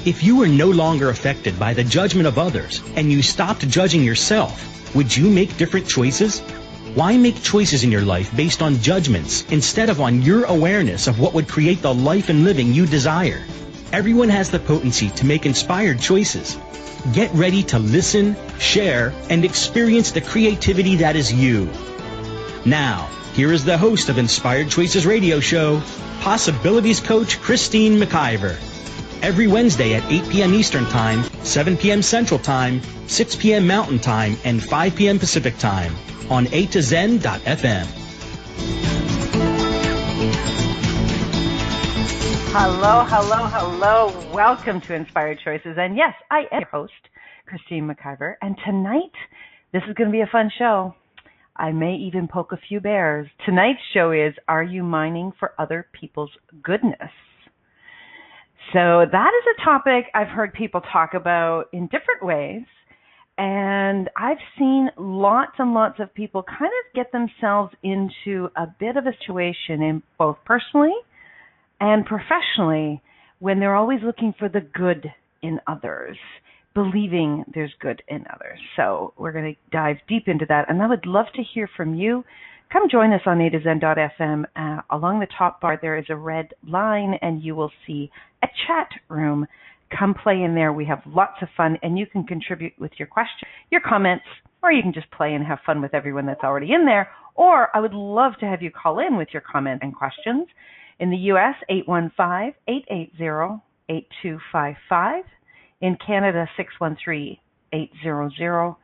If you were no longer affected by the judgment of others and you stopped judging yourself, would you make different choices? Why make choices in your life based on judgments instead of on your awareness of what would create the life and living you desire? Everyone has the potency to make inspired choices. Get ready to listen, share, and experience the creativity that is you. Now, here is the host of Inspired Choices Radio Show, Possibilities Coach Christine McIver. Every Wednesday at 8 p.m. Eastern Time, 7 p.m. Central Time, 6 p.m. Mountain Time, and 5 p.m. Pacific Time on A2Zen.fm. Hello. Welcome to Inspired Choices. And yes, I am your host, Christine McIver. And tonight, this is going to be a fun show. I may even poke a few bears. Tonight's show is, are you mining for other people's goodness? So that is a topic I've heard people talk about in different ways. And I've seen lots and lots of people kind of get themselves into a bit of a situation in both personally and professionally when they're always looking for the good in others, believing there's good in others. So we're going to dive deep into that, and I would love to hear from you. Come join us on A2Zen.fm. Along the top bar, there is a red line, and you will see a chat room. Come play in there. We have lots of fun, and you can contribute with your questions, your comments, or you can just play and have fun with everyone that's already in there. Or I would love to have you call in with your comment and questions. In the U.S., 815-880-8255. In Canada, 613-800-8736,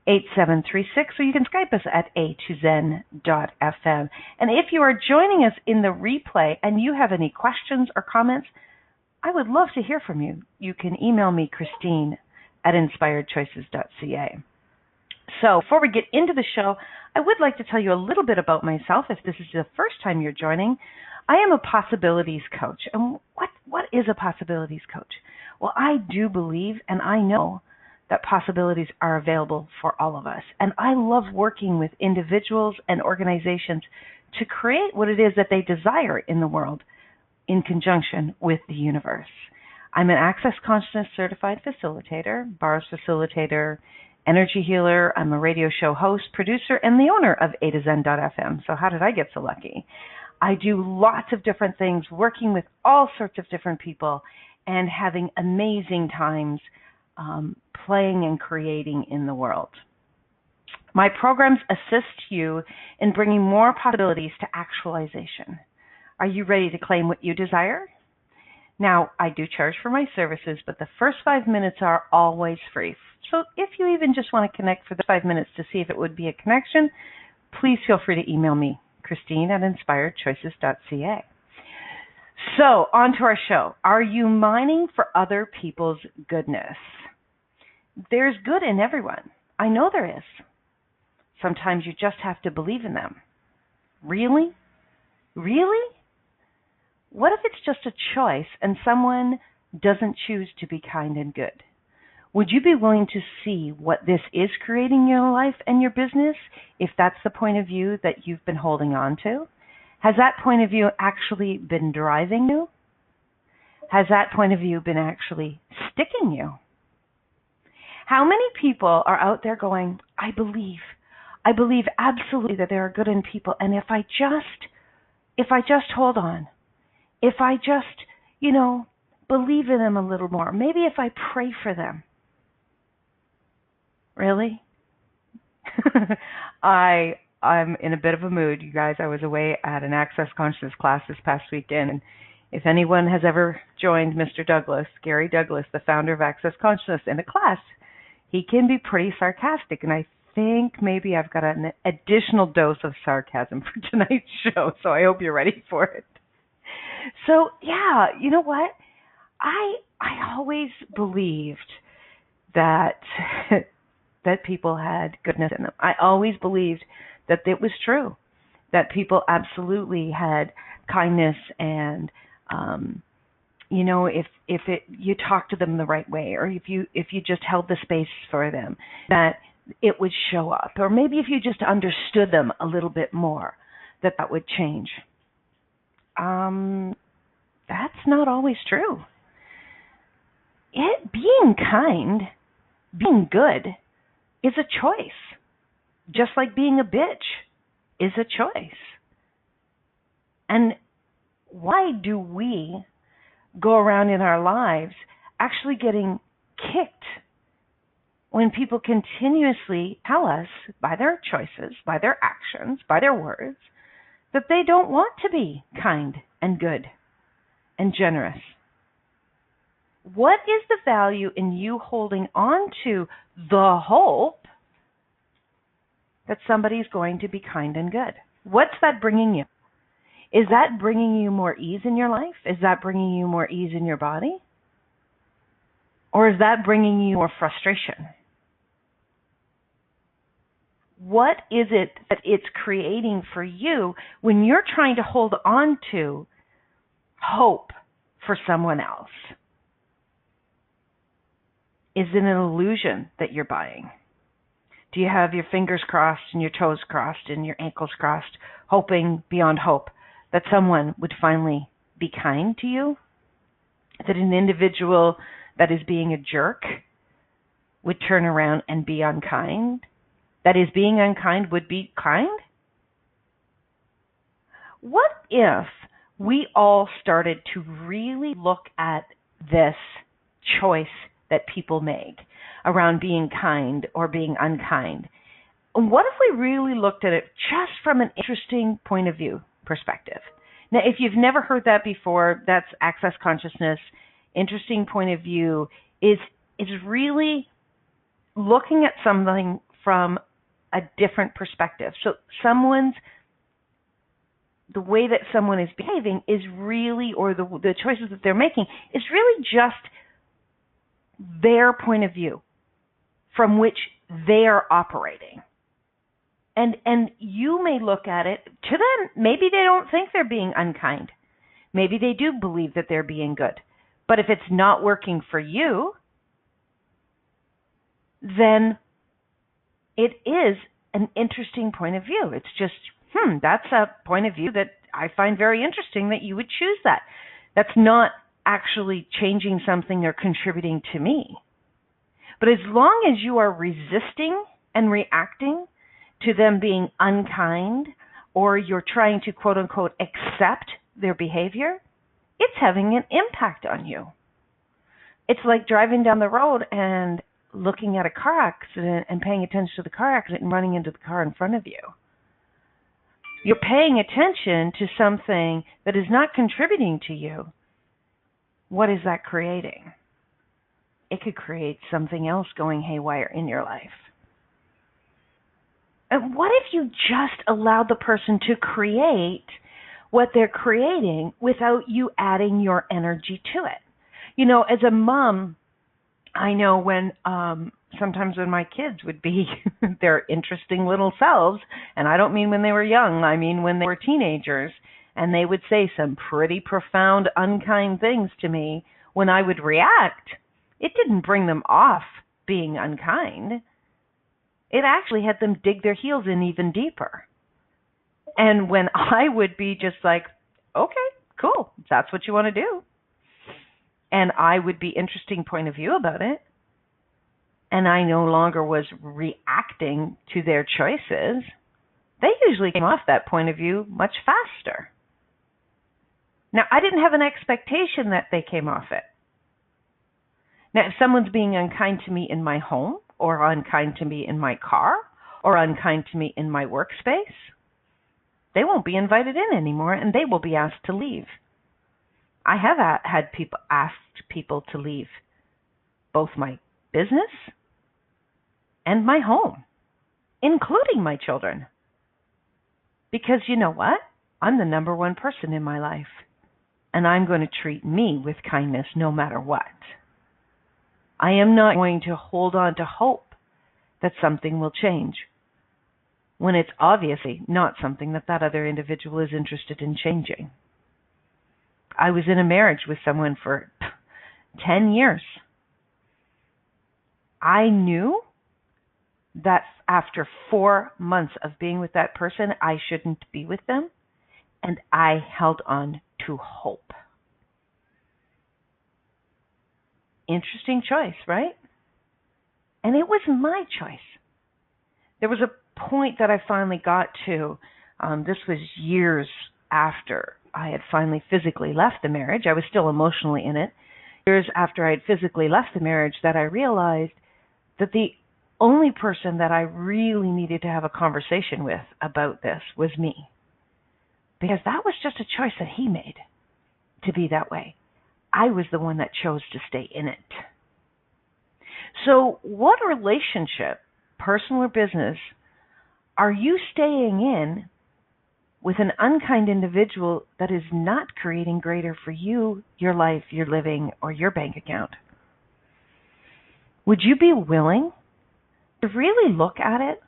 or you can Skype us at A2Zen.fm. And if you are joining us in the replay and you have any questions or comments, I would love to hear from you. You can email me, Christine, at inspiredchoices.ca. So before we get into the show, I would like to tell you a little bit about myself. If this is the first time you're joining, I am a possibilities coach. And what is a possibilities coach? Well, I do believe and I know that possibilities are available for all of us. And I love working with individuals and organizations to create what it is that they desire in the world in conjunction with the universe. I'm an Access Consciousness Certified Facilitator, Bars Facilitator, Energy Healer. I'm a radio show host, producer, and the owner of A2Zen.fm. So how did I get so lucky? I do lots of different things, working with all sorts of different people and having amazing times playing and creating in the world. My programs assist you in bringing more possibilities to actualization. Are you ready to claim what you desire? Now, I do charge for my services, but the first 5 minutes are always free. So if you even just want to connect for the 5 minutes to see if it would be a connection, please feel free to email me, Christine at inspiredchoices.ca. So, on to our show. Are you mining for other people's goodness? There's good in everyone. I know there is. Sometimes you just have to believe in them. Really? Really? What if it's just a choice and someone doesn't choose to be kind and good? Would you be willing to see what this is creating in your life and your business if that's the point of view that you've been holding on to? Has that point of view actually been driving you? Has that point of view been actually sticking you? How many people are out there going, I believe absolutely that there are good in people, and if I just hold on, if I just, believe in them a little more, maybe if I pray for them. Really? I'm in a bit of a mood, you guys. I was away at an Access Consciousness class this past weekend, and if anyone has ever joined Mr. Douglas, Gary Douglas, the founder of Access Consciousness, in a class, he can be pretty sarcastic, and I think maybe I've got an additional dose of sarcasm for tonight's show, so I hope you're ready for it. So, yeah, you know what? I always believed that that people had goodness in them. I always believed that it was true, that people absolutely had kindness and, if you talked to them the right way, or if you just held the space for them, that it would show up. Or maybe if you just understood them a little bit more, that would change. That's not always true. being kind, being good, is a choice. Just like being a bitch is a choice. And why do we go around in our lives actually getting kicked when people continuously tell us by their choices, by their actions, by their words, that they don't want to be kind and good and generous? What is the value in you holding on to the hope that somebody's going to be kind and good? What's that bringing you? Is that bringing you more ease in your life? Is that bringing you more ease in your body? Or is that bringing you more frustration? What is it that it's creating for you when you're trying to hold on to hope for someone else? Is it an illusion that you're buying? Do you have your fingers crossed and your toes crossed and your ankles crossed, hoping beyond hope that someone would finally be kind to you? That an individual that is being a jerk would turn around and be unkind? That is, being unkind would be kind? What if we all started to really look at this choice that people make around being kind or being unkind? What if we really looked at it just from an interesting point of view perspective? Now, if you've never heard that before, that's access consciousness. Interesting point of view is really looking at something from a different perspective. So the way that someone is behaving is really, or the choices that they're making, is really just their point of view from which they are operating. And you may look at it, to them, maybe they don't think they're being unkind. Maybe they do believe that they're being good. But if it's not working for you, then it is an interesting point of view. It's just, that's a point of view that I find very interesting that you would choose that. That's not actually changing something or contributing to me. But as long as you are resisting and reacting to them being unkind, or you're trying to quote unquote accept their behavior, it's having an impact on you. It's like driving down the road and looking at a car accident and paying attention to the car accident and running into the car in front of you. You're paying attention to something that is not contributing to you. What is that creating? It could create something else going haywire in your life. And what if you just allowed the person to create what they're creating without you adding your energy to it? You know, as a mom, I know when sometimes when my kids would be their interesting little selves, and I don't mean when they were young, I mean when they were teenagers, and they would say some pretty profound, unkind things to me, when I would react, it didn't bring them off being unkind. It actually had them dig their heels in even deeper. And when I would be just like, okay, cool, if that's what you want to do, and I would be interesting point of view about it, and I no longer was reacting to their choices, they usually came off that point of view much faster. Now, I didn't have an expectation that they came off it. Now, if someone's being unkind to me in my home, or unkind to me in my car, or unkind to me in my workspace, they won't be invited in anymore, and they will be asked to leave. I have had people asked people to leave both my business and my home, including my children. Because you know what? I'm the number one person in my life, and I'm going to treat me with kindness no matter what. I am not going to hold on to hope that something will change when it's obviously not something that other individual is interested in changing. I was in a marriage with someone for 10 years. I knew that after 4 months of being with that person, I shouldn't be with them, and I held on to hope. interesting choice, right? And it was my choice. There was a point that I finally got to. This was years after I had finally physically left the marriage. I was still emotionally in it. Years after I had physically left the marriage, that I realized that the only person that I really needed to have a conversation with about this was me. Because that was just a choice that he made to be that way. I was the one that chose to stay in it. So what relationship, personal or business, are you staying in with an unkind individual that is not creating greater for you, your life, your living, or your bank account? Would you be willing to really look at it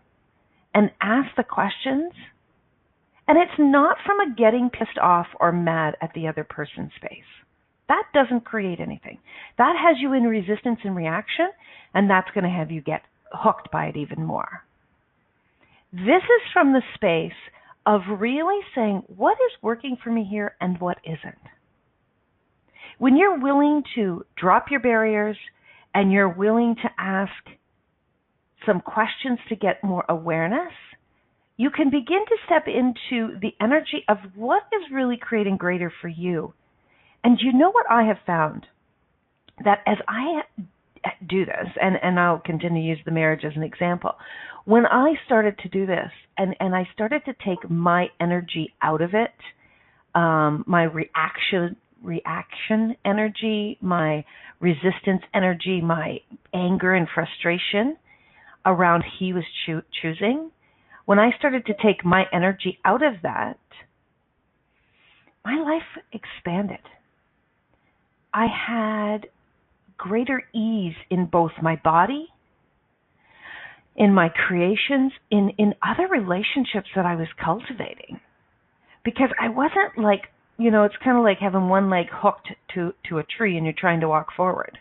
and ask the questions? And it's not from a getting pissed off or mad at the other person's space. That doesn't create anything. That has you in resistance and reaction, and that's going to have you get hooked by it even more. This is from the space of really saying, what is working for me here and what isn't? When you're willing to drop your barriers and you're willing to ask some questions to get more awareness, you can begin to step into the energy of what is really creating greater for you. And you know what I have found? That as I do this, and I'll continue to use the marriage as an example, when I started to do this and I started to take my energy out of it, my reaction energy, my resistance energy, my anger and frustration around he was choosing, when I started to take my energy out of that, my life expanded. I had greater ease in both my body, in my creations, in other relationships that I was cultivating. Because I wasn't like, it's kind of like having one leg hooked to a tree and you're trying to walk forward.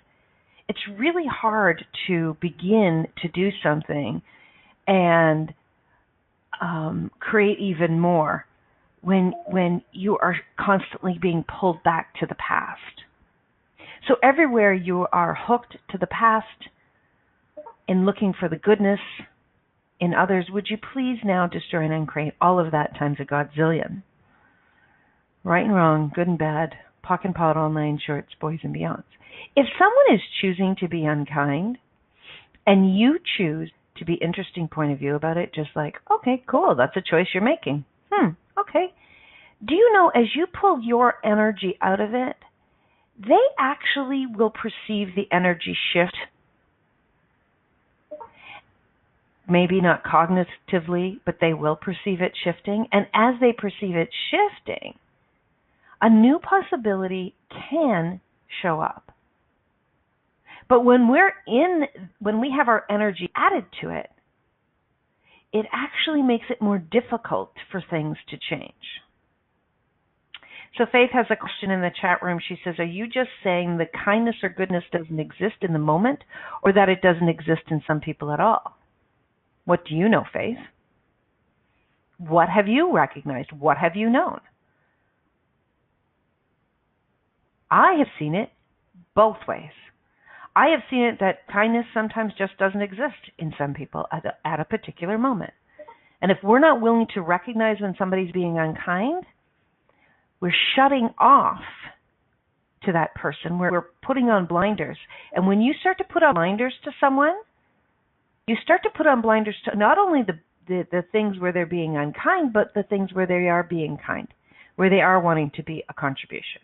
It's really hard to begin to do something and create even more when you are constantly being pulled back to the past. So everywhere you are hooked to the past in looking for the goodness in others, would you please now destroy and uncreate all of that times a godzillion? Right and wrong, good and bad, POC and POD, all nine shorts, boys and beyonds. If someone is choosing to be unkind and you choose to be interesting point of view about it, just like, okay, cool, that's a choice you're making. Okay. Do you know, as you pull your energy out of it, they actually will perceive the energy shift. Maybe not cognitively, but they will perceive it shifting. And as they perceive it shifting, a new possibility can show up. But when we have our energy added to it, it actually makes it more difficult for things to change. So Faith has a question in the chat room. She says, are you just saying the kindness or goodness doesn't exist in the moment, or that it doesn't exist in some people at all? What do you know, Faith? What have you recognized? What have you known? I have seen it both ways. I have seen it that kindness sometimes just doesn't exist in some people at a particular moment. And if we're not willing to recognize when somebody's being unkind, we're shutting off to that person. We're putting on blinders. And when you start to put on blinders to someone, you start to put on blinders to not only the things where they're being unkind, but the things where they are being kind, where they are wanting to be a contribution.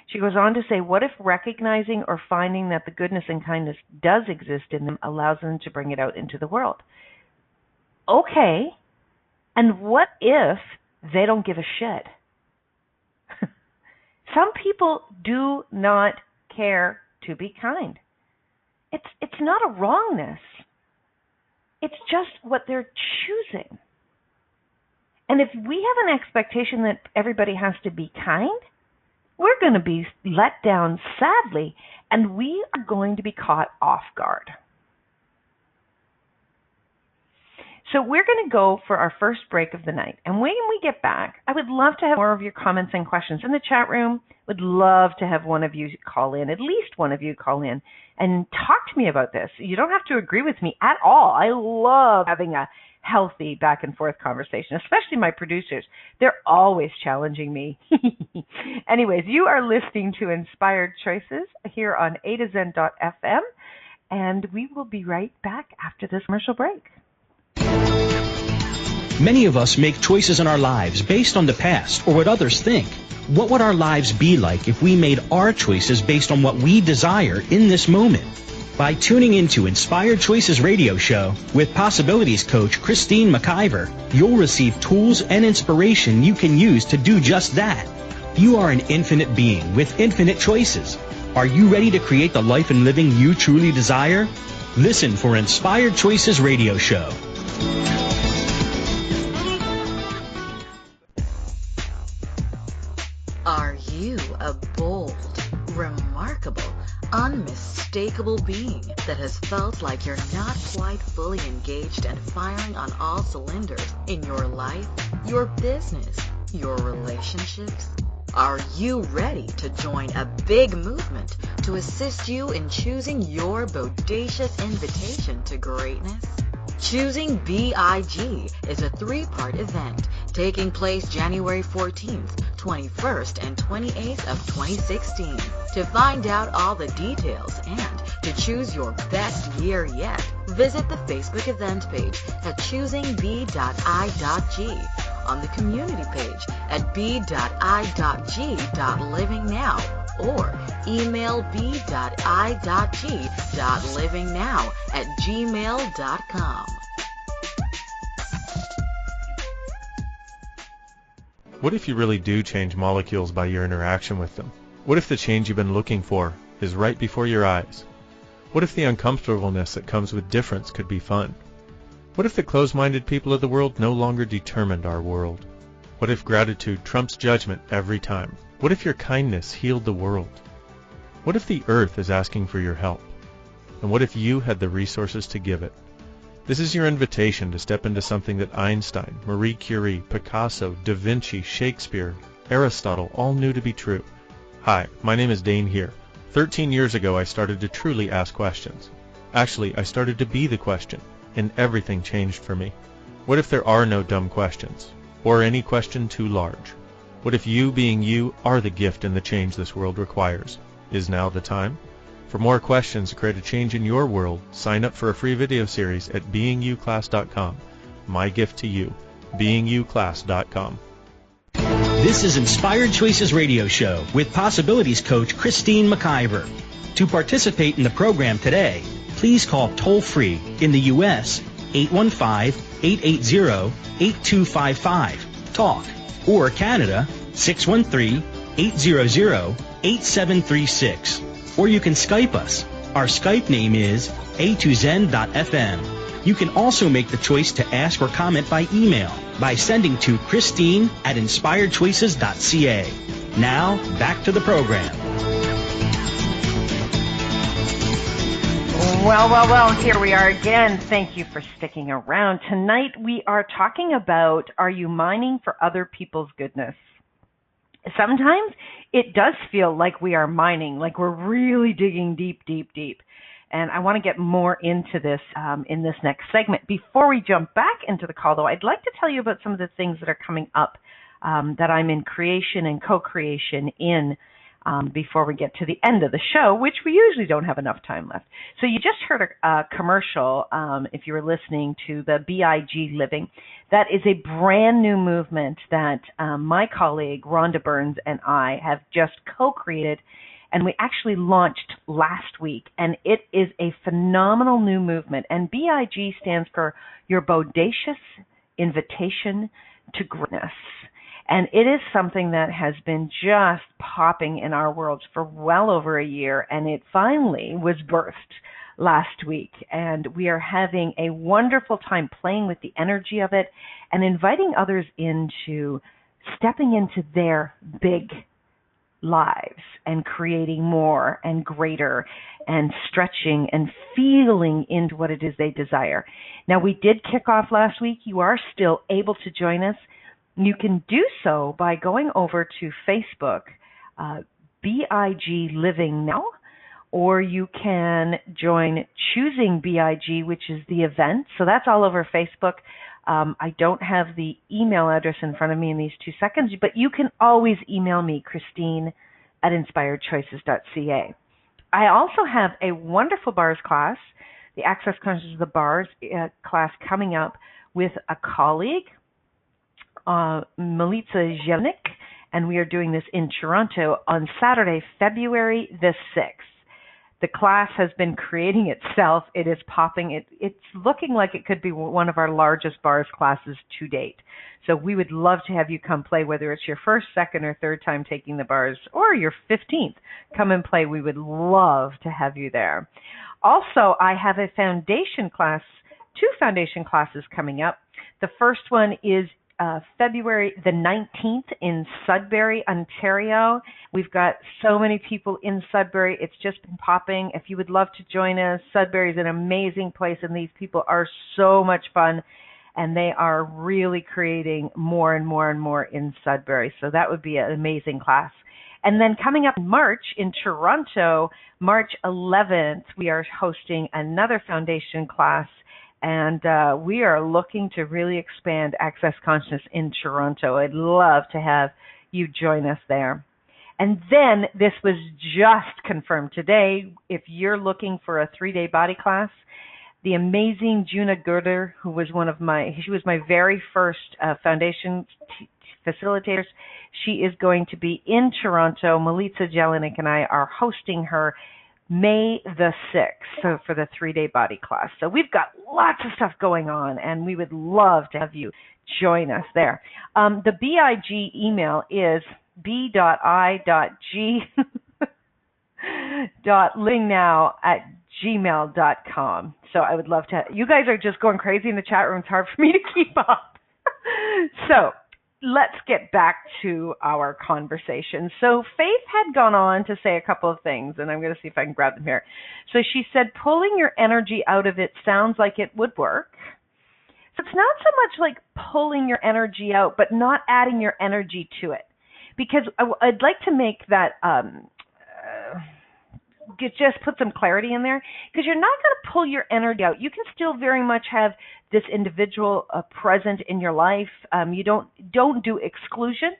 She goes on to say, what if recognizing or finding that the goodness and kindness does exist in them allows them to bring it out into the world? Okay, and what if they don't give a shit? Some people do not care to be kind. It's not a wrongness. It's just what they're choosing. And if we have an expectation that everybody has to be kind, we're going to be let down sadly, and we are going to be caught off guard. So we're going to go for our first break of the night. And when we get back, I would love to have more of your comments and questions in the chat room. Would love to have one of you call in, at least one of you call in, and talk to me about this. You don't have to agree with me at all. I love having a healthy back and forth conversation, especially my producers. They're always challenging me. Anyways, you are listening to Inspired Choices here on A2Zen.fm, and we will be right back after this commercial break. Many of us make choices in our lives based on the past or what others think. What would our lives be like if we made our choices based on what we desire in this moment? By tuning into Inspired Choices Radio Show with Possibilities Coach Christine McIver, you'll receive tools and inspiration you can use to do just that. You are an infinite being with infinite choices. Are you ready to create the life and living you truly desire? Listen for Inspired Choices Radio Show. Are you a bold, remarkable, unmistakable being that has felt like you're not quite fully engaged and firing on all cylinders in your life, your business, your relationships? Are you ready to join a big movement to assist you in choosing your bodacious invitation to greatness? Choosing BIG is a 3-part event taking place January 14th, 21st, and 28th of 2016. To find out all the details and to choose your best year yet, visit the Facebook event page at choosingb.i.g, on the community page at b.i.g.livingnow, or email b.i.g.livingnow@gmail.com. What if you really do change molecules by your interaction with them? What if the change you've been looking for is right before your eyes? What if the uncomfortableness that comes with difference could be fun? What if the closed-minded people of the world no longer determined our world? What if gratitude trumps judgment every time? What if your kindness healed the world? What if the earth is asking for your help? And what if you had the resources to give it? This is your invitation to step into something that Einstein, Marie Curie, Picasso, Da Vinci, Shakespeare, Aristotle all knew to be true. Hi, my name is Dane here. 13 years ago I started to truly ask questions. Actually, I started to be the question, and everything changed for me. What if there are no dumb questions, or any question too large? What if you being you are the gift and the change this world requires? Is now the time? For more questions to create a change in your world, sign up for a free video series at beingyouclass.com. My gift to you, beingyouclass.com. This is Inspired Choices Radio Show with Possibilities Coach Christine McIver. To participate in the program today, please call toll-free in the U.S. 815-880-8255, TALK, or Canada 613-800-8736. Or you can Skype us. Our Skype name is A2Zen.fm. You can also make the choice to ask or comment by email by sending to Christine@inspiredchoices.ca. Now, back to the program. Well, here we are again. Thank you for sticking around. Tonight we are talking about, are you mining for other people's goodness? Sometimes it does feel like we are mining, like we're really digging deep. And I want to get more into this in this next segment. Before we jump back into the call, though, I'd like to tell you about some of the things that are coming up that I'm in creation and co-creation in before we get to the end of the show, which we usually don't have enough time left. So you just heard a commercial, if you were listening to the BIG Living. That is a brand new movement that my colleague Rhonda Burns and I have just co-created, and we actually launched last week, and it is a phenomenal new movement. And BIG stands for Your Bodacious Invitation to Greatness. And it is something that has been just popping in our world for well over a year, and it finally was birthed last week. And we are having a wonderful time playing with the energy of it and inviting others into stepping into their big lives and creating more and greater and stretching and feeling into what it is they desire. Now, we did kick off last week. You are still able to join us. You can do so by going over to Facebook, BIG Living Now, or you can join Choosing BIG, which is the event. So that's all over Facebook. I don't have the email address in front of me in these 2 seconds, but you can always email me, Christine@inspiredchoices.ca. I also have a wonderful bars class, the Access Consciousness of the Bars class coming up with a colleague, Milica Jelnik, and we are doing this in Toronto on Saturday, February the 6th. The class has been creating itself. It is popping. It's looking like it could be one of our largest bars classes to date. So we would love to have you come play, whether it's your first, second, or third time taking the bars, or your 15th. Come and play. We would love to have you there. Also, I have a foundation class, 2 foundation classes coming up. The first one is February the 19th in Sudbury, Ontario. We've got so many people in Sudbury. It's just been popping. If you would love to join us, Sudbury is an amazing place, and these people are so much fun, and they are really creating more and more and more in Sudbury. So that would be an amazing class. And then coming up in March in Toronto, March 11th, we are hosting another foundation class. And we are looking to really expand Access Consciousness in Toronto. I'd love to have you join us there. And then this was just confirmed today. If you're looking for a 3-day body class, the amazing Juna Gerder, who was she was my very first foundation facilitators. She is going to be in Toronto. Milica Jelnik and I are hosting her May the 6th, so for the 3-day body class. So we've got lots of stuff going on, and we would love to have you join us there. The BIG email is b.i.g.lingnow@gmail.com. So I would love to. You guys are just going crazy in the chat room. It's hard for me to keep up. So let's get back to our conversation. So Faith had gone on to say a couple of things, and I'm going to see if I can grab them here. So she said, pulling your energy out of it sounds like it would work. So it's not so much like pulling your energy out, but not adding your energy to it. Because I'd like to make that, just put some clarity in there, because you're not going to pull your energy out. You can still very much have this individual present in your life. You don't do exclusion.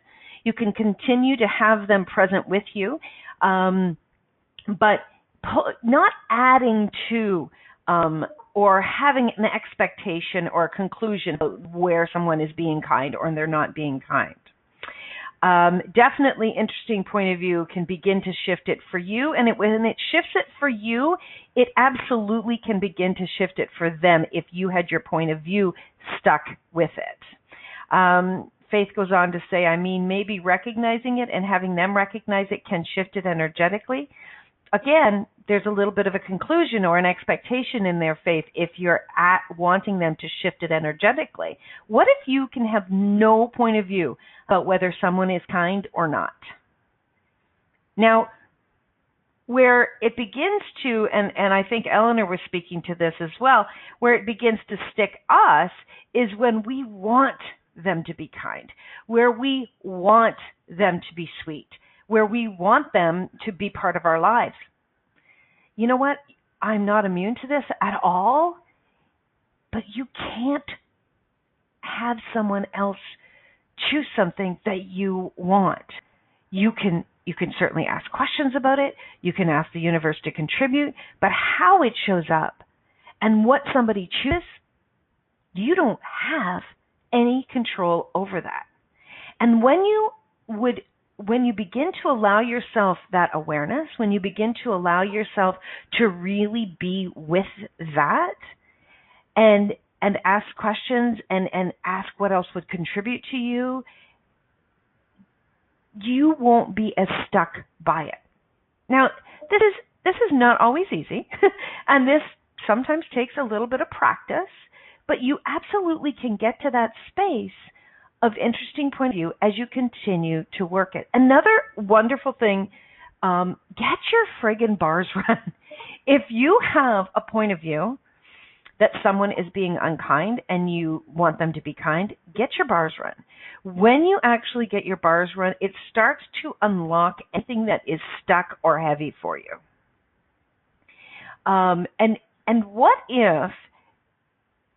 You can continue to have them present with you, but not adding to or having an expectation or a conclusion where someone is being kind or they're not being kind. Definitely interesting point of view can begin to shift it for you. And when it shifts it for you, it absolutely can begin to shift it for them if you had your point of view stuck with it. Faith goes on to say, maybe recognizing it and having them recognize it can shift it energetically. Again, there's a little bit of a conclusion or an expectation in their Faith if you're wanting them to shift it energetically. What if you can have no point of view about whether someone is kind or not? Now, where it begins to, and I think Eleanor was speaking to this as well, where it begins to stick us is when we want them to be kind, where we want them to be sweet, where we want them to be part of our lives. You know what? I'm not immune to this at all, but you can't have someone else choose something that you want. You can certainly ask questions about it. You can ask the universe to contribute, but how it shows up and what somebody chooses, you don't have any control over that. And when you begin to allow yourself that awareness, when you begin to allow yourself to really be with that and ask questions and ask what else would contribute to you, you won't be as stuck by it. Now, this is not always easy, and this sometimes takes a little bit of practice, but you absolutely can get to that space of interesting point of view as you continue to work it. Another wonderful thing, get your friggin' bars run. If you have a point of view that someone is being unkind and you want them to be kind, get your bars run. When you actually get your bars run, it starts to unlock anything that is stuck or heavy for you. And what if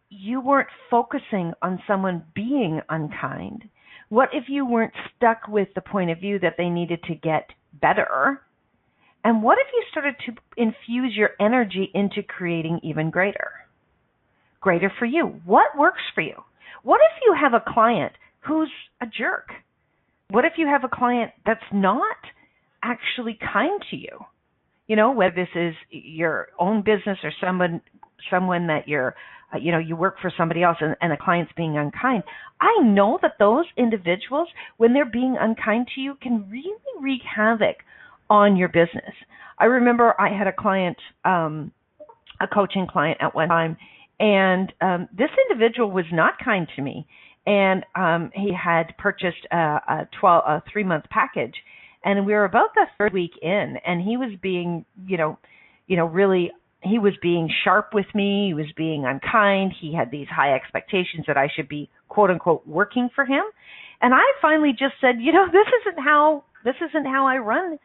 you weren't focusing on someone being unkind? What if you weren't stuck with the point of view that they needed to get better? And what if you started to infuse your energy into creating even greater? Greater for you. What works for you? What if you have a client who's a jerk? What if you have a client that's not actually kind to you? You know, whether this is your own business or someone that you're, you work for somebody else and a client's being unkind. I know that those individuals, when they're being unkind to you, can really wreak havoc on your business. I remember I had a client, a coaching client at one time, and this individual was not kind to me. And he had purchased a 3-month package, and we were about the third week in, and he was being, really, he was being sharp with me. He was being unkind. He had these high expectations that I should be, quote unquote, working for him. And I finally just said, this isn't how I run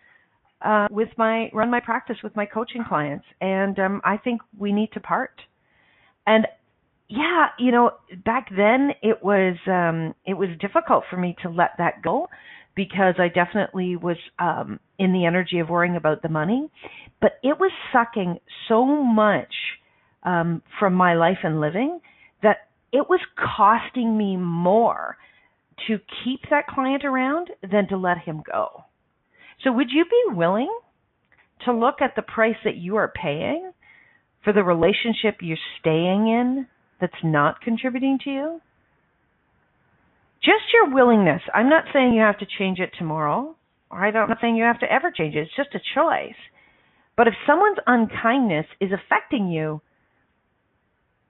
my practice with my coaching clients, and I think we need to part. And yeah, back then it was difficult for me to let that go, because I definitely was in the energy of worrying about the money, but it was sucking so much from my life and living that it was costing me more to keep that client around than to let him go. So would you be willing to look at the price that you are paying for the relationship you're staying in that's not contributing to you? Just your willingness. I'm not saying you have to change it tomorrow, or I'm not saying you have to ever change it. It's just a choice. But if someone's unkindness is affecting you,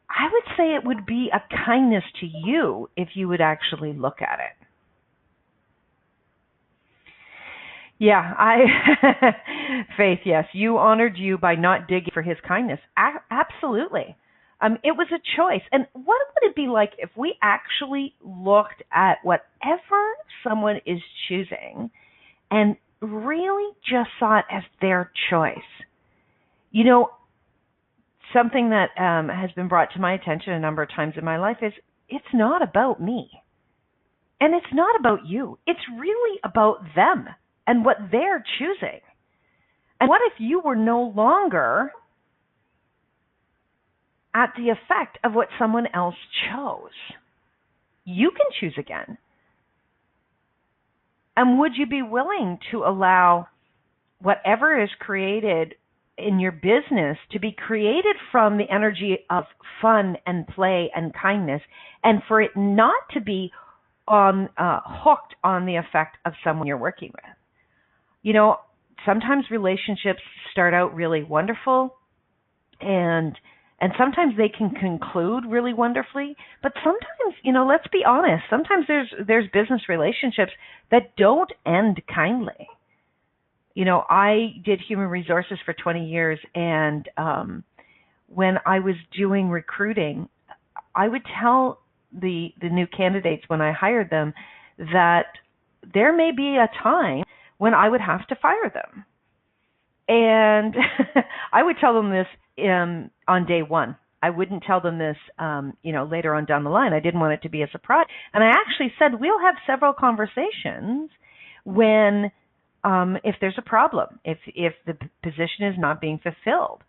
I would say it would be a kindness to you if you would actually look at it. Yeah, Faith, yes, you honored you by not digging for his kindness. Absolutely. It was a choice. And what would it be like if we actually looked at whatever someone is choosing and really just saw it as their choice? Something that has been brought to my attention a number of times in my life is it's not about me. And it's not about you. It's really about them and what they're choosing. And what if you were no longer at the effect of what someone else chose? You can choose again. And would you be willing to allow whatever is created in your business to be created from the energy of fun and play and kindness, and for it not to be hooked on the effect of someone you're working with? Sometimes relationships start out really wonderful, and sometimes they can conclude really wonderfully. But sometimes, let's be honest, sometimes there's business relationships that don't end kindly. I did human resources for 20 years, and when I was doing recruiting, I would tell the new candidates when I hired them that there may be a time when I would have to fire them. And I would tell them this on day one. I wouldn't tell them this, later on down the line. I didn't want it to be a surprise. And I actually said, we'll have several conversations when, if there's a problem, if the position is not being fulfilled.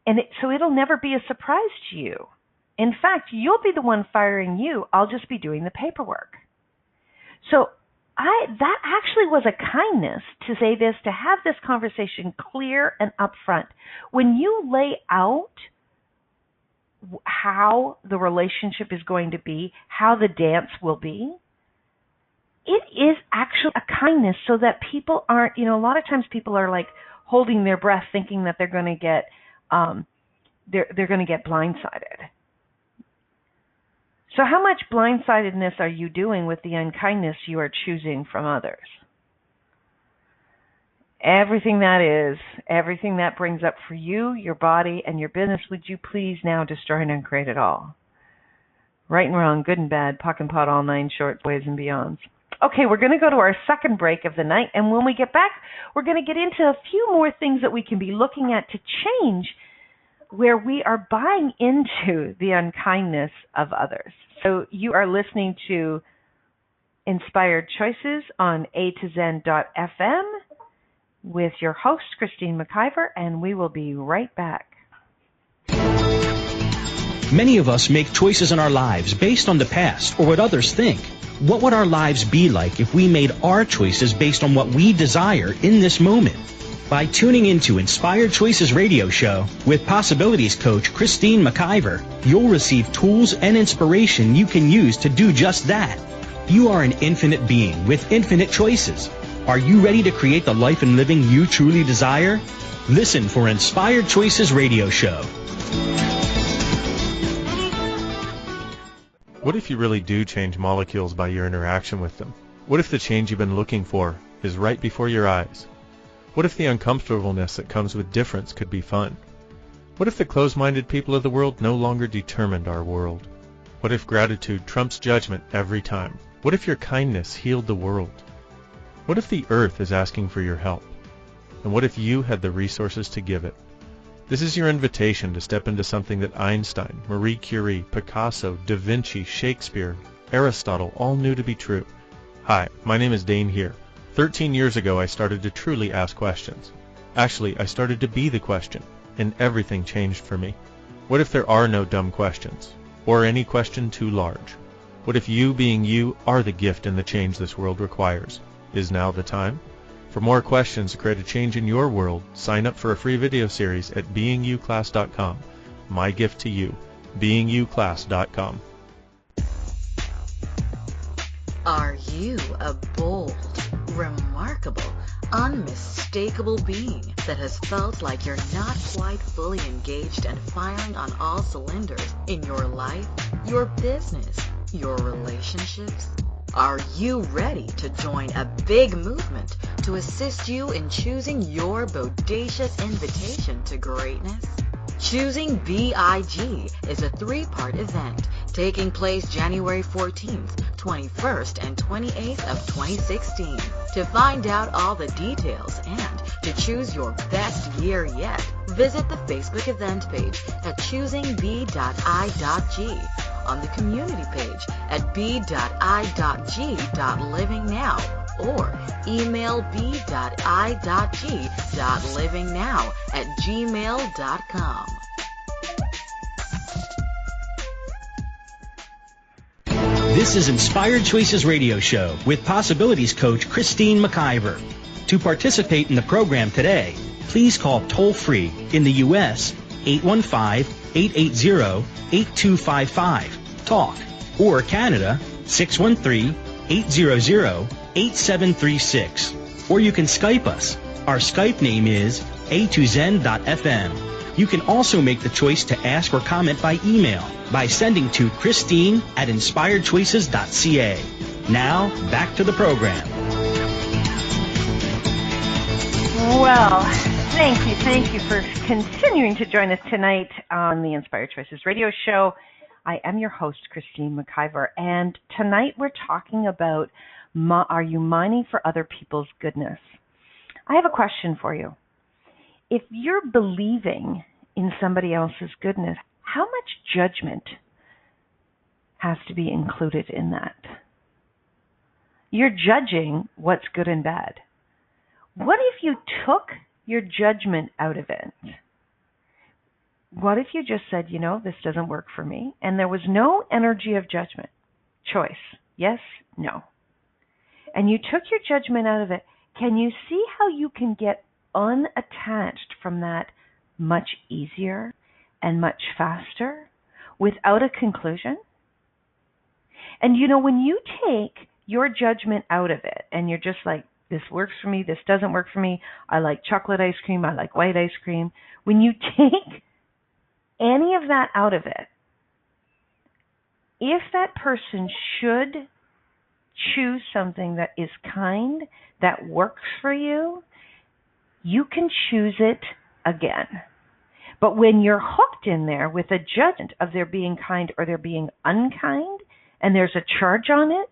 And so it'll never be a surprise to you. In fact, you'll be the one firing you. I'll just be doing the paperwork. So that actually was a kindness to say this, to have this conversation clear and upfront. When you lay out how the relationship is going to be, how the dance will be, it is actually a kindness so that people aren't, a lot of times people are like holding their breath thinking that they're going to get, they're going to get blindsided. So how much blindsidedness are you doing with the unkindness you are choosing from others? Everything that brings up for you, your body, and your business, would you please now destroy and uncreate it all? Right and wrong, good and bad, POC and POD, all 9 shorts, ways and beyonds. Okay, we're going to go to our second break of the night, and when we get back, we're going to get into a few more things that we can be looking at to change where we are buying into the unkindness of others. So you are listening to Inspired Choices on A2Zen.fm with your host, Christine McIver, and we will be right back. Many of us make choices in our lives based on the past or what others think. What would our lives be like if we made our choices based on what we desire in this moment? By tuning into Inspired Choices Radio Show with Possibilities Coach Christine McIver, you'll receive tools and inspiration you can use to do just that. You are an infinite being with infinite choices. Are you ready to create the life and living you truly desire? Listen for Inspired Choices Radio Show. What if you really do change molecules by your interaction with them? What if the change you've been looking for is right before your eyes? What if the uncomfortableness that comes with difference could be fun? What if the closed-minded people of the world no longer determined our world? What if gratitude trumps judgment every time? What if your kindness healed the world? What if the earth is asking for your help? And what if you had the resources to give it? This is your invitation to step into something that Einstein, Marie Curie, Picasso, Da Vinci, Shakespeare, Aristotle all knew to be true. Hi, my name is Dane here. 13 years ago I started to truly ask questions. Actually, I started to be the question, and everything changed for me. What if there are no dumb questions? Or any question too large? What if you being you are the gift and the change this world requires? Is now the time? For more questions to create a change in your world, sign up for a free video series at beingyouclass.com. My gift to you, beingyouclass.com. Are you a bold, remarkable, unmistakable being that has felt like you're not quite fully engaged and firing on all cylinders in your life, your business, your relationships? Are you ready to join a big movement to assist you in choosing your bodacious invitation to greatness? Choosing BIG is a 3-part event taking place January 14th, 21st, and 28th of 2016. To find out all the details and to choose your best year yet, visit the Facebook event page at choosingb.i.g, on the community page at b.i.g.livingnow, or email b.i.g.livingnow@gmail.com. This is Inspired Choices Radio Show with Possibilities Coach Christine McIver. To participate in the program today, please call toll-free in the U.S. 815-880-8255, TALK, or Canada 613-800-8736. Or you can Skype us. Our Skype name is A2Zen.fm. You can also make the choice to ask or comment by email by sending to Christine@inspiredchoices.ca. Now, back to the program. Well, thank you for continuing to join us tonight on the Inspired Choices Radio Show. I am your host, Christine McIver, and tonight we're talking about are you mining for other people's goodness? I have a question for you. If you're believing in somebody else's goodness, how much judgment has to be included in that? You're judging what's good and bad. What if you took your judgment out of it? What if you just said, this doesn't work for me, and there was no energy of judgment, choice, yes, no, and you took your judgment out of it? Can you see how you can get unattached from that much easier and much faster without a conclusion? And when you take your judgment out of it and you're just like, this works for me, this doesn't work for me, I like chocolate ice cream, I like white ice cream. When you take any of that out of it, if that person should choose something that is kind, that works for you, you can choose it again. But when you're hooked in there with a judgment of their being kind or their being unkind, and there's a charge on it,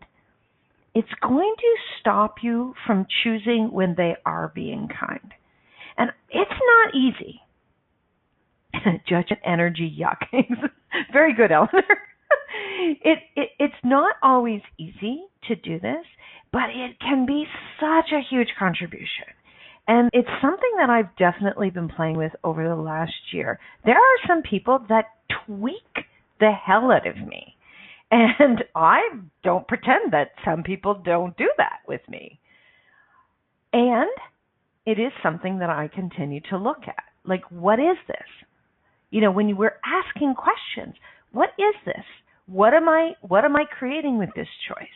it's going to stop you from choosing when they are being kind. And it's not easy. Judgment energy, yuck. Very good, Eleanor. It's not always easy to do this, but it can be such a huge contribution. And it's something that I've definitely been playing with over the last year. There are some people that tweak the hell out of me. And I don't pretend that some people don't do that with me. And it is something that I continue to look at. Like, what is this? You know, when we're asking questions, what is this? What am I creating with this choice?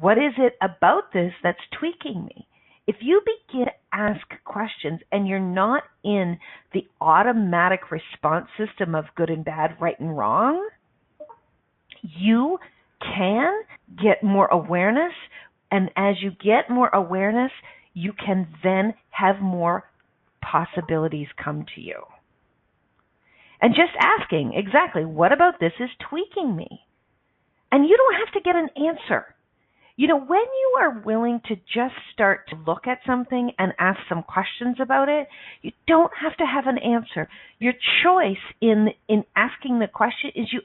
What is it about this that's tweaking me? If you begin to ask questions and you're not in the automatic response system of good and bad, right and wrong, you can get more awareness. And as you get more awareness, you can then have more possibilities come to you. And just asking, exactly, what about this is tweaking me? And you don't have to get an answer. You know, when you are willing to just start to look at something and ask some questions about it, you don't have to have an answer. Your choice in asking the question is you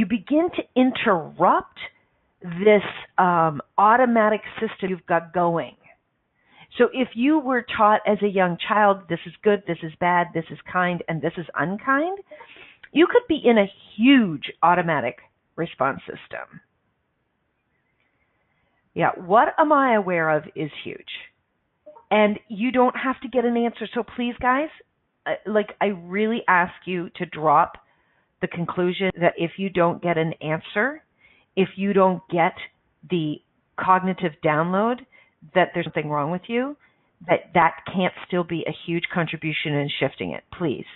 begin to interrupt this automatic system you've got going. So if you were taught as a young child, this is good, this is bad, this is kind, and this is unkind, you could be in a huge automatic response system. Yeah, what am I aware of is huge. And you don't have to get an answer. So please, guys, I really ask you to drop the conclusion that if you don't get an answer, if you don't get the cognitive download that there's something wrong with you, that can't still be a huge contribution in shifting it, please.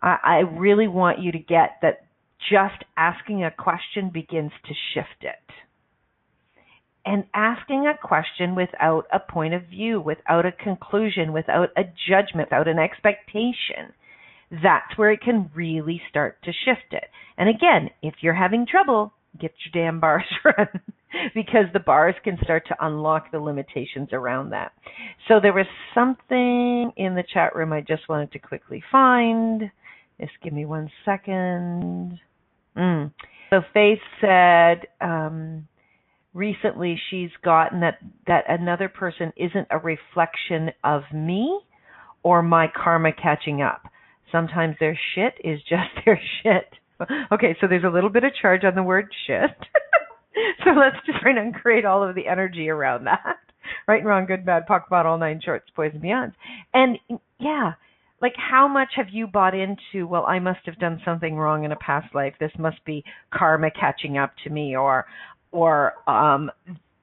I really want you to get that just asking a question begins to shift it. And asking a question without a point of view, without a conclusion, without a judgment, without an expectation, that's where it can really start to shift it. And again, if you're having trouble, get your damn bars run, because the bars can start to unlock the limitations around that. So there was something in the chat room I just wanted to quickly find. Just give me 1 second. So Faith said, recently she's gotten that another person isn't a reflection of me or my karma catching up. Sometimes their shit is just their shit. Okay, so there's a little bit of charge on the word shit. So let's just try and create all of the energy around that. Right and wrong, good, bad, POC, BOD, all 9 shorts, boys and beyonds. And yeah, like how much have you bought into, well, I must have done something wrong in a past life. This must be karma catching up to me, or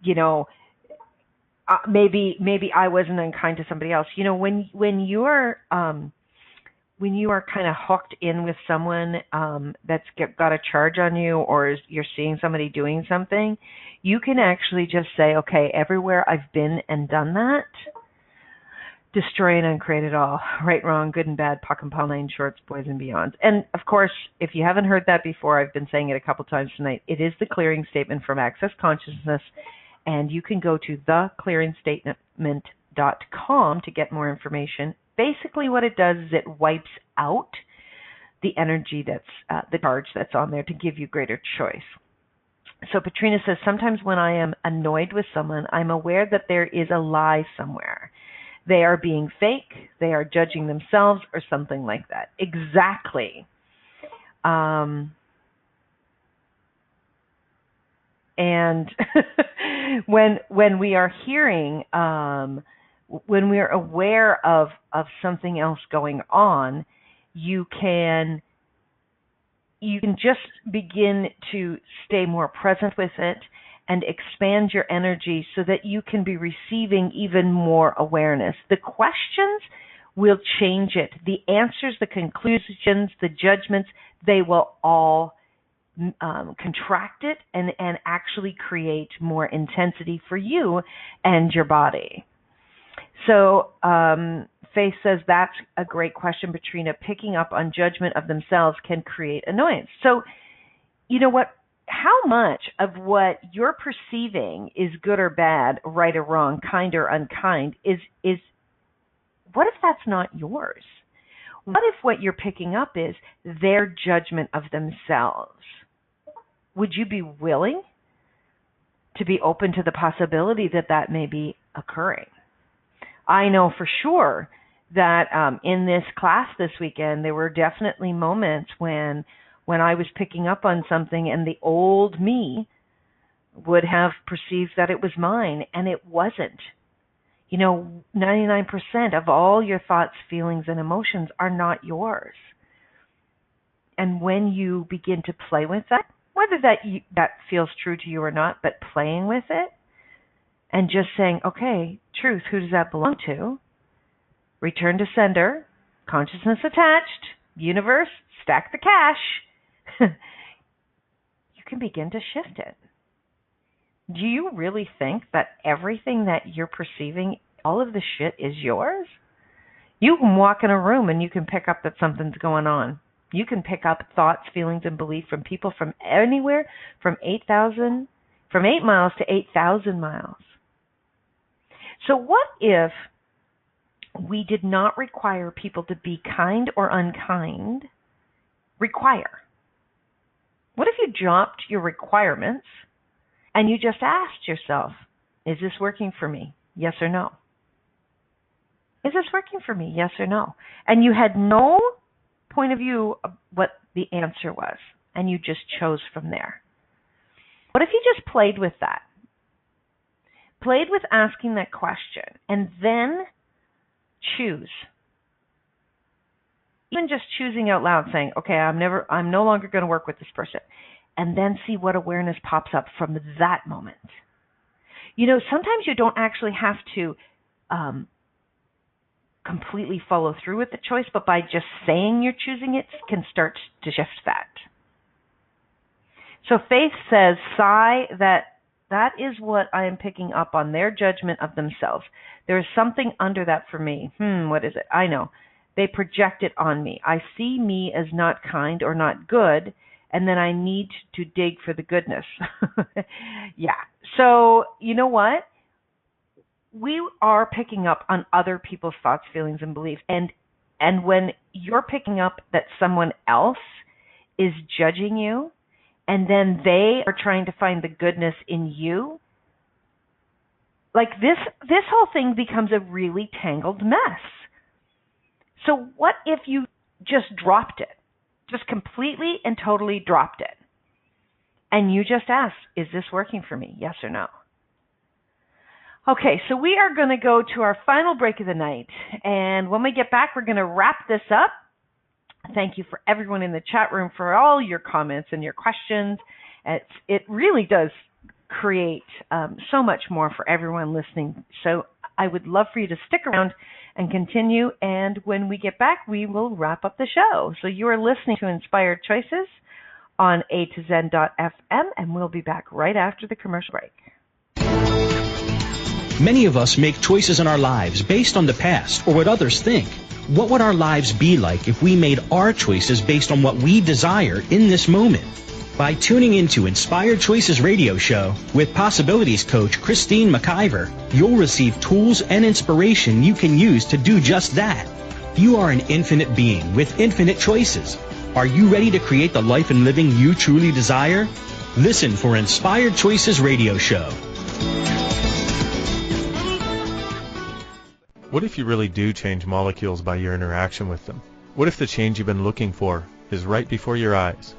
you know, maybe I wasn't unkind to somebody else. You know, when you are kind of hooked in with someone that's got a charge on you, or you're seeing somebody doing something, you can actually just say, okay, everywhere I've been and done that, destroy and uncreate it all. Right, wrong, good and bad, POC and POD, 9 shorts, boys and beyonds. And of course, if you haven't heard that before, I've been saying it a couple times tonight. It is the clearing statement from Access Consciousness, and you can go to theclearingstatement.com to get more information. Basically what it does is it wipes out the energy that's the charge that's on there to give you greater choice. So Patrina says, sometimes when I am annoyed with someone, I'm aware that there is a lie somewhere. They are being fake, they are judging themselves, or something like that. Exactly. And when we are hearing, when we are aware of something else going on, you can just begin to stay more present with it and expand your energy so that you can be receiving even more awareness. The questions will change it. The answers, the conclusions, the judgments, they will all contract it and actually create more intensity for you and your body. So Faith says that's a great question, Patrina. Picking up on judgment of themselves can create annoyance. So you know what? How much of what you're perceiving is good or bad, right or wrong, kind or unkind, is what if that's not yours? What if what you're picking up is their judgment of themselves? Would you be willing to be open to the possibility that that may be occurring? I know for sure that in this class this weekend, there were definitely moments when I was picking up on something and the old me would have perceived that it was mine, and it wasn't. 99% of all your thoughts, feelings, and emotions are not yours. And when you begin to play with that, whether that feels true to you or not, but playing with it and just saying, okay, truth, who does that belong to? Return to sender, consciousness attached, universe, stack the cash. You can begin to shift it. Do you really think that everything that you're perceiving, all of the shit, is yours? You can walk in a room and you can pick up that something's going on. You can pick up thoughts, feelings, and belief from people from anywhere from 8 miles to 8,000 miles. So what if we did not require people to be kind or unkind? Require. What if you dropped your requirements and you just asked yourself, is this working for me? Yes or no? Is this working for me? Yes or no? And you had no point of view of what the answer was, and you just chose from there. What if you just played with that? Played with asking that question, and then choose. Even just choosing out loud, saying, okay, I'm no longer going to work with this person. And then see what awareness pops up from that moment. Sometimes you don't actually have to completely follow through with the choice, but by just saying you're choosing it can start to shift that. So Faith says, Sigh, that is what I am picking up on, their judgment of themselves. There is something under that for me. What is it? I know. They project it on me. I see me as not kind or not good, and then I need to dig for the goodness. Yeah. So you know what? We are picking up on other people's thoughts, feelings, and beliefs. And when you're picking up that someone else is judging you, and then they are trying to find the goodness in you, like this whole thing becomes a really tangled mess. So what if you just dropped it? Just completely and totally dropped it. And you just asked, is this working for me? Yes or no? Okay, so we are going to go to our final break of the night. And when we get back, we're going to wrap this up. Thank you for everyone in the chat room for all your comments and your questions. It really does create so much more for everyone listening. So I would love for you to stick around and continue. And when we get back, we will wrap up the show. So you are listening to Inspired Choices on A2Zen.fm, and we'll be back right after the commercial break. Many of us make choices in our lives based on the past or what others think. What would our lives be like if we made our choices based on what we desire in this moment? By tuning into Inspired Choices Radio Show with Possibilities Coach Christine McIver, you'll receive tools and inspiration you can use to do just that. You are an infinite being with infinite choices. Are you ready to create the life and living you truly desire? Listen for Inspired Choices Radio Show. What if you really do change molecules by your interaction with them? What if the change you've been looking for is right before your eyes?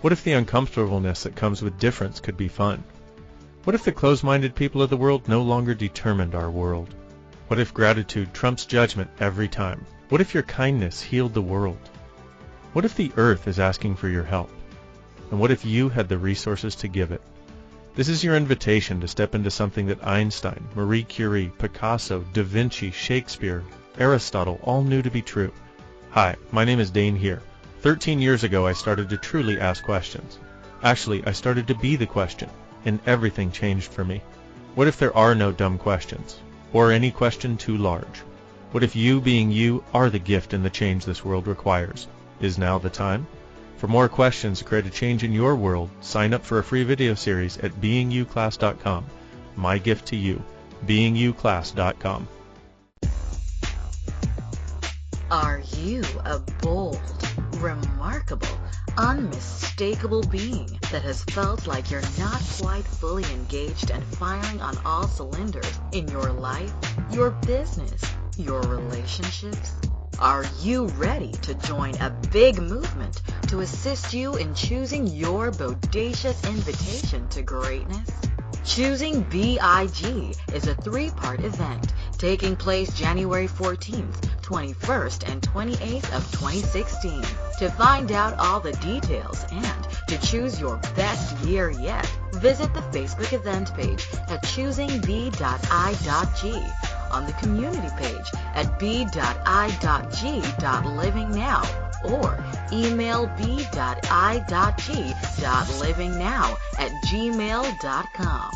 What if the uncomfortableness that comes with difference could be fun? What if the closed-minded people of the world no longer determined our world? What if gratitude trumps judgment every time? What if your kindness healed the world? What if the earth is asking for your help? And what if you had the resources to give it? This is your invitation to step into something that Einstein, Marie Curie, Picasso, Da Vinci, Shakespeare, Aristotle all knew to be true. Hi, my name is Dane here. 13 years ago I started to truly ask questions. Actually, I started to be the question, and everything changed for me. What if there are no dumb questions, or any question too large? What if you being you are the gift and the change this world requires? Is now the time? For more questions to create a change in your world, sign up for a free video series at beingyouclass.com. My gift to you, beingyouclass.com. Are you a bold, remarkable, unmistakable being that has felt like you're not quite fully engaged and firing on all cylinders in your life, your business, your relationships? Are you ready to join a big movement to assist you in choosing your bodacious invitation to greatness? Choosing BIG is a 3-part event taking place January 14th, 21st, and 28th of 2016. To find out all the details and to choose your best year yet, visit the Facebook event page at choosingb.i.g, on the community page at b.i.g.livingnow, or email b.i.g.livingnow@gmail.com.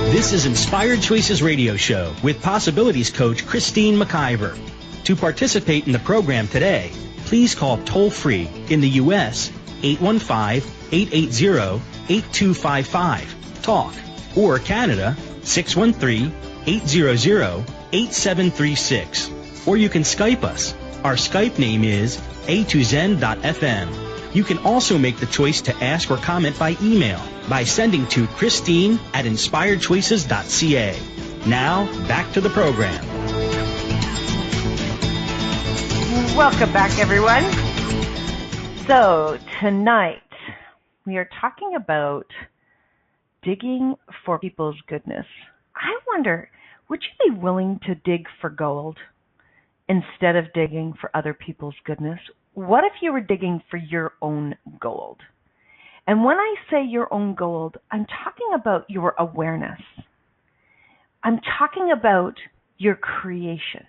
This is Inspired Choices Radio Show with Possibilities Coach Christine McIver. To participate in the program today, please call toll-free in the U.S. 815-880-8255, TALK, or Canada 613-800-8736. Or you can Skype us. Our Skype name is a2zen.fm. You can also make the choice to ask or comment by email by sending to Christine@inspiredchoices.ca. Now, back to the program. Welcome back, everyone. So, tonight, we are talking about digging for people's goodness. I wonder, would you be willing to dig for gold instead of digging for other people's goodness? What if you were digging for your own gold? And when I say your own gold, I'm talking about your awareness. I'm talking about your creation.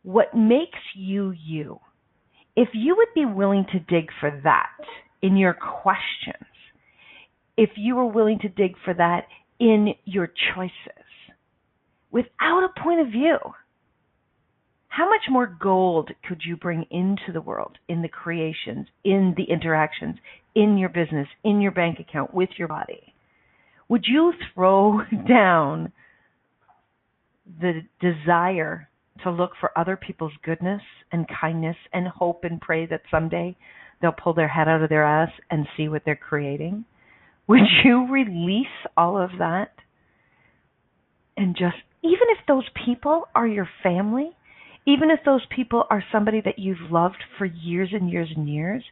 What makes you you? If you would be willing to dig for that in your questions, if you were willing to dig for that in your choices, without a point of view, how much more gold could you bring into the world, in the creations, in the interactions, in your business, in your bank account, with your body? Would you throw down the desire to look for other people's goodness and kindness and hope and pray that someday they'll pull their head out of their ass and see what they're creating? Would you release all of that and just, even if those people are your family, even if those people are somebody that you've loved for years and years and years,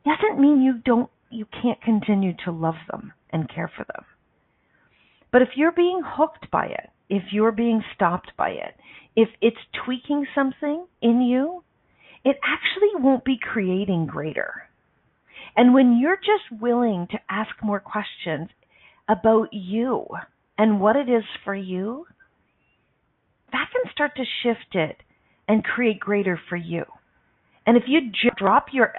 doesn't mean you can't continue to love them and care for them. But if you're being hooked by it, if you're being stopped by it, if it's tweaking something in you, it actually won't be creating greater. And when you're just willing to ask more questions about you and what it is for you, that can start to shift it and create greater for you. And if you drop your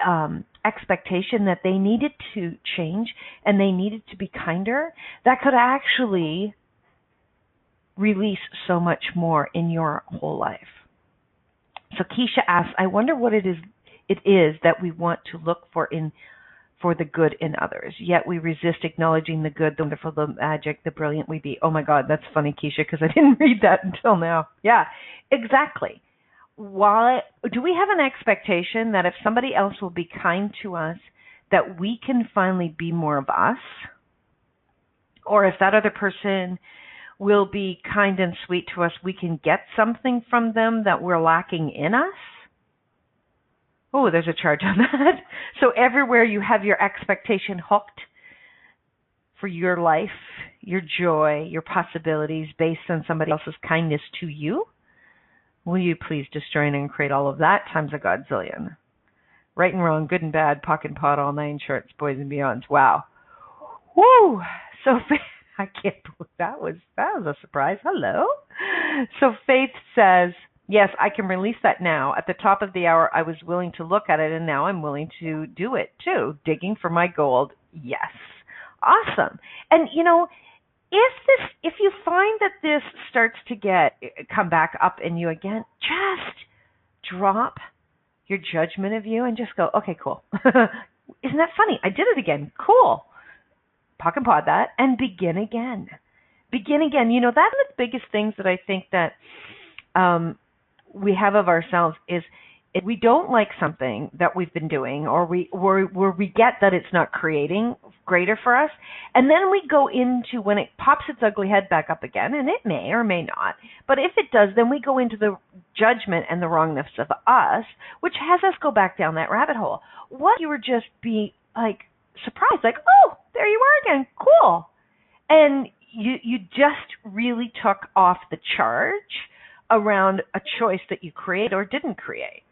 expectation that they needed to change and they needed to be kinder, that could actually release so much more in your whole life. So Keisha asks, I wonder what it is that we want to look for the good in others, yet we resist acknowledging the good, the wonderful, the magic, the brilliant we be. Oh my God, that's funny, Keisha, because I didn't read that until now. Yeah, exactly. Why do we have an expectation that if somebody else will be kind to us, that we can finally be more of us? Or if that other person will be kind and sweet to us, we can get something from them that we're lacking in us? Oh, there's a charge on that. So everywhere you have your expectation hooked for your life, your joy, your possibilities based on somebody else's kindness to you, will you please destroy and create all of that times a godzillion? Right and wrong, good and bad, pock and pot, all nine shorts, boys and beyonds. Wow. Woo! So I can't believe that was a surprise. Hello. So Faith says, Yes, I can release that now. At the top of the hour, I was willing to look at it, and now I'm willing to do it too. Digging for my gold. Yes. Awesome. And if you find that this starts to come back up in you again, just drop your judgment of you and just go, okay, cool. Isn't that funny? I did it again. Cool. Puck and pod that and begin again. Begin again. That's one of the biggest things that I think that we have of ourselves is if we don't like something that we've been doing or we get that it's not creating greater for us, and then we go into when it pops its ugly head back up again, and it may or may not, but if it does, then we go into the judgment and the wrongness of us, which has us go back down that rabbit hole. What you were just be like surprised, like, oh, there you are again, cool. And you just really took off the charge around a choice that you create or didn't create.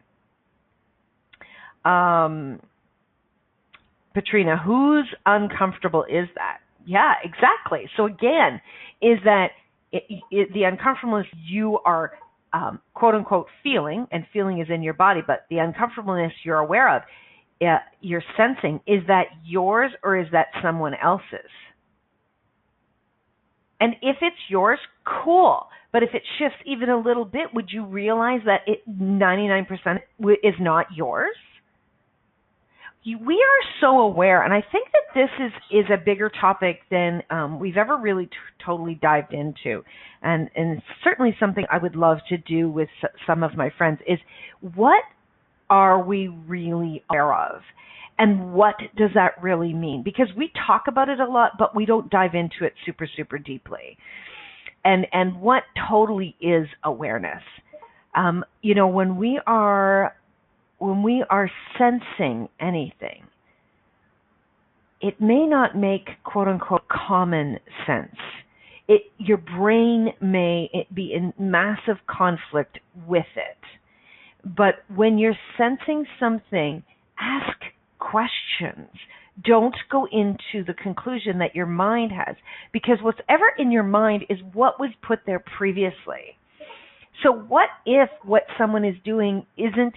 Patrina, whose uncomfortable is that? Yeah, exactly. So again, is that the uncomfortableness you are quote unquote feeling, and feeling is in your body, but the uncomfortableness you're aware of, you're sensing, is that yours or is that someone else's? And if it's yours, cool. But if it shifts even a little bit, would you realize that 99% is not yours? We are so aware, and I think that this is a bigger topic than we've ever really totally dived into. And it's certainly something I would love to do with some of my friends is what are we really aware of? And what does that really mean? Because we talk about it a lot, but we don't dive into it super, super deeply. And what totally is awareness? When we are sensing anything, it may not make quote unquote common sense. Your brain may be in massive conflict with it. But when you're sensing something, ask questions. Don't go into the conclusion that your mind has, because whatever in your mind is what was put there previously. So what if what someone is doing isn't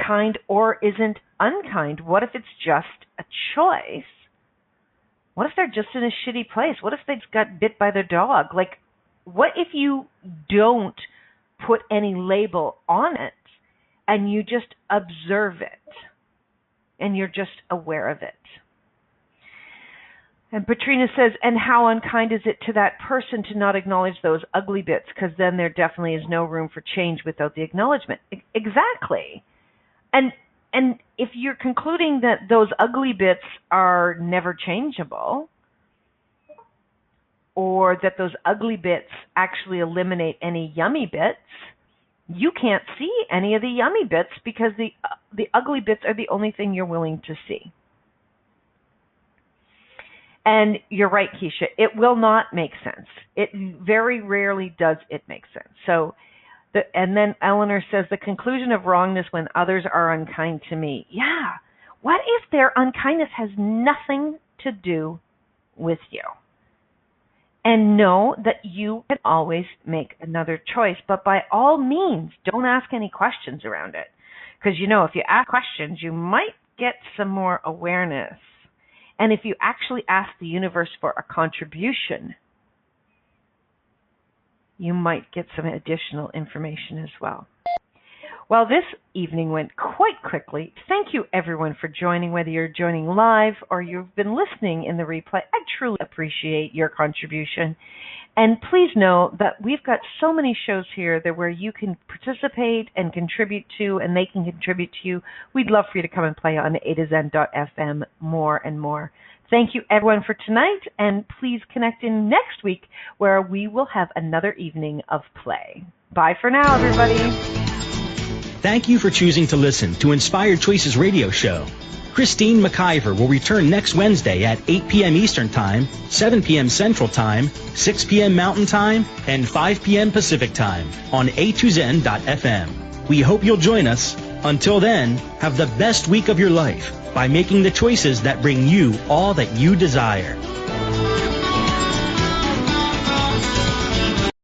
kind or isn't unkind? What if it's just a choice? What if they're just in a shitty place? What if they got bit by their dog? Like, what if you don't put any label on it and you just observe it and you're just aware of it? And Patrina says, and how unkind is it to that person to not acknowledge those ugly bits, because then there definitely is no room for change without the acknowledgement. Exactly. And if you're concluding that those ugly bits are never changeable, or that those ugly bits actually eliminate any yummy bits, you can't see any of the yummy bits because the ugly bits are the only thing you're willing to see. And you're right, Keisha, it will not make sense. It very rarely does it make sense. So, and then Eleanor says, the conclusion of wrongness when others are unkind to me. Yeah. What if their unkindness has nothing to do with you? And know that you can always make another choice. But by all means, don't ask any questions around it. Because, if you ask questions, you might get some more awareness. And if you actually ask the universe for a contribution, you might get some additional information as well. Well, this evening went quite quickly. Thank you, everyone, for joining, whether you're joining live or you've been listening in the replay. I truly appreciate your contribution. And please know that we've got so many shows here that where you can participate and contribute to, and they can contribute to you. We'd love for you to come and play on A2Zen.fm more and more. Thank you, everyone, for tonight, and please connect in next week where we will have another evening of play. Bye for now, everybody. Thank you for choosing to listen to Inspired Choices Radio Show. Christine McIver will return next Wednesday at 8 p.m. Eastern Time, 7 p.m. Central Time, 6 p.m. Mountain Time, and 5 p.m. Pacific Time on A2Zen.fm. We hope you'll join us. Until then, have the best week of your life by making the choices that bring you all that you desire.